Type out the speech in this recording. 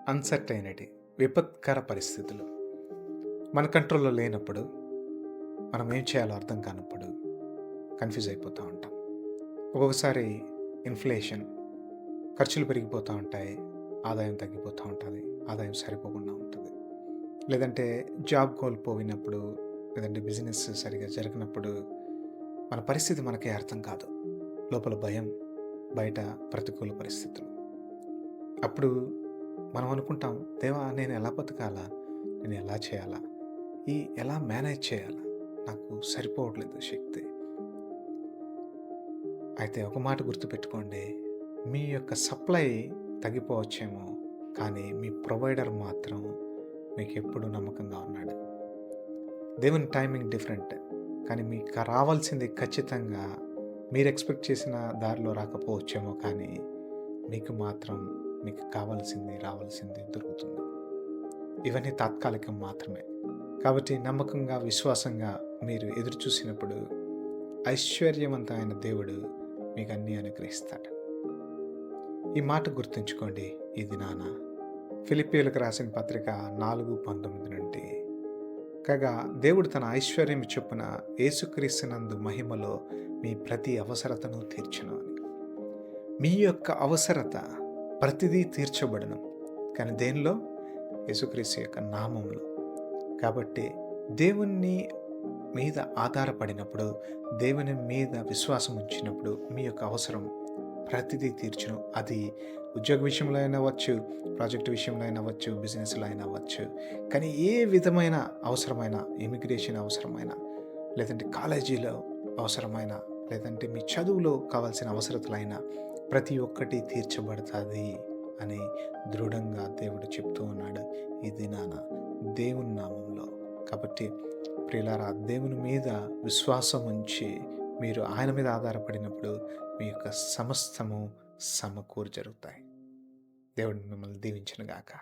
Uncertainty, విపత్కర పరిస్థితులు మన కంట్రోల్‌లో లేనప్పుడు, మనం ఏం చేయాలో అర్థం కానప్పుడు కన్‌ఫ్యూజ్ అయిపోతా ఉంటాం. ఒక్కొక్కసారి ఇన్‌ఫ్లేషన్, ఖర్చులు పెరిగిపోతా ఉంటాయి. ఆదాయం తగ్గిపోతా ఉంటది. ఆదాయం సరిపోకుండా ఉంటది. లేదంటే జాబ్ కోల్పోయినప్పుడు, లేదంటే బిజినెస్ సరిగ్గా జరగనప్పుడు మన పరిస్థితి మనకే అర్థం కాదు. లోపల భయం, బయట ప్రతికూల పరిస్థితులు. అప్పుడు మనం అనుకుంటాం, దేవా నేను ఎలా బతకాలా? నేను ఎలా చేయాలా? ఎలా మేనేజ్ చేయాలా? నాకు సరిపోవట్లేదు శక్తి. అయితే ఒక మాట గుర్తుపెట్టుకోండి. మీ యొక్క సప్లై తగ్గిపోవచ్చేమో, కానీ మీ ప్రొవైడర్ మాత్రం మీకెప్పుడు నమ్మకంగా ఉన్నాడు. దేవుని టైమింగ్ డిఫరెంట్. కానీ మీకు రావాల్సింది ఖచ్చితంగా మీరు ఎక్స్‌పెక్ట్ చేసిన దారిలో రాకపోవచ్చేమో, కానీ మీకు మాత్రం మీకు కావాల్సింది, రావాల్సింది దొరుకుతుంది. ఇవన్నీ తాత్కాలికం మాత్రమే. కాబట్టి నమ్మకంగా, విశ్వాసంగా మీరు ఎదురు చూసినప్పుడు ఐశ్వర్యవంతమైన దేవుడు మీకు అన్నీ అనుగ్రహిస్తాడు. ఈ మాట గుర్తుంచుకోండి ఈ దినాన. ఫిలిప్పీయులకు రాసిన పత్రిక 4:19 నుండి, కాగా దేవుడు తన ఐశ్వర్యం చొప్పున యేసుక్రీస్తునందు మహిమలో మీ ప్రతి అవసరతను తీర్చును అని. మీ యొక్క అవసరత ప్రతిదీ తీర్చబడును. కానీ దేనిలో? యేసుక్రీస్తు యొక్క నామంలో. కాబట్టి దేవుని మీద ఆధారపడినప్పుడు, దేవుని మీద విశ్వాసం ఉంచినప్పుడు మీ యొక్క అవసరం ప్రతిదీ తీర్చును. అది ఉద్యోగ విషయంలో అయినా అవ్వచ్చు, ప్రాజెక్ట్ విషయంలో అయినా అవ్వచ్చు, బిజినెస్లో అయినా అవ్వచ్చు. కానీ ఏ విధమైన అవసరమైన, ఇమిగ్రేషన్ అవసరమైన, లేదంటే కాలేజీలో అవసరమైన, లేదంటే మీ చదువులో కావాల్సిన అవసరతలైనా ప్రతి ఒక్కటి తీర్చబడుతుంది అని దృఢంగా దేవుడు చెప్తూ ఉన్నాడు ఈ దినాన దేవుని నామంలో. కాబట్టి ప్రియులారా, దేవుని మీద విశ్వాసం ఉంచి మీరు ఆయన మీద ఆధారపడినప్పుడు మీ యొక్క సమస్తము సమకూరు జరుగుతాయి. దేవుడు మిమ్మల్ని దీవించును గాక.